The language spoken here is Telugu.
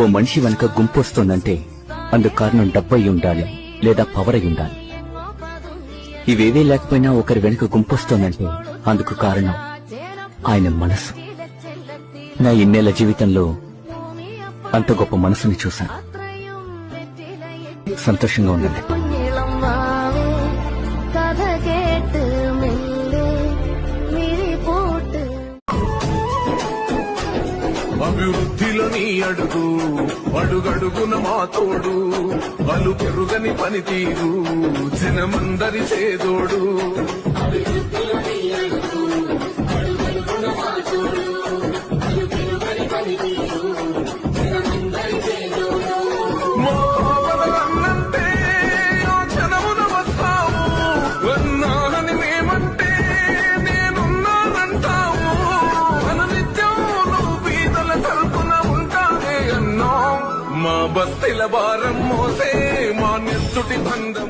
ఓ మనిషి వెనక గుంపు వస్తోందంటే అందుకు కారణం డబ్బై ఉండాలి లేదా పవర్ అయి ఉండాలి. ఇవేవీ లేకపోయినా ఒకరి వెనుక గుంపు వస్తోందంటే అందుకు కారణం ఆయన మనసు. నా ఇన్నేళ్ల జీవితంలో అంత గొప్ప మనసుని చూశాను. సంతోషంగా ఉండండి. అభివృద్ధిలో నీ అడుగు అడుగడుగున మా తోడు అలు పెరుగని పనితీరు జనమందరి చేదోడు. అన్నంటే జనమున వస్తావు అన్నాని మేమంటే నేనున్నానంటావు. అనునిత్యం నువ్వు బీదల తరపున ఉంటానే అన్నా. మా బస్తీల భారం మోసే మా నెత్తుటి బంధం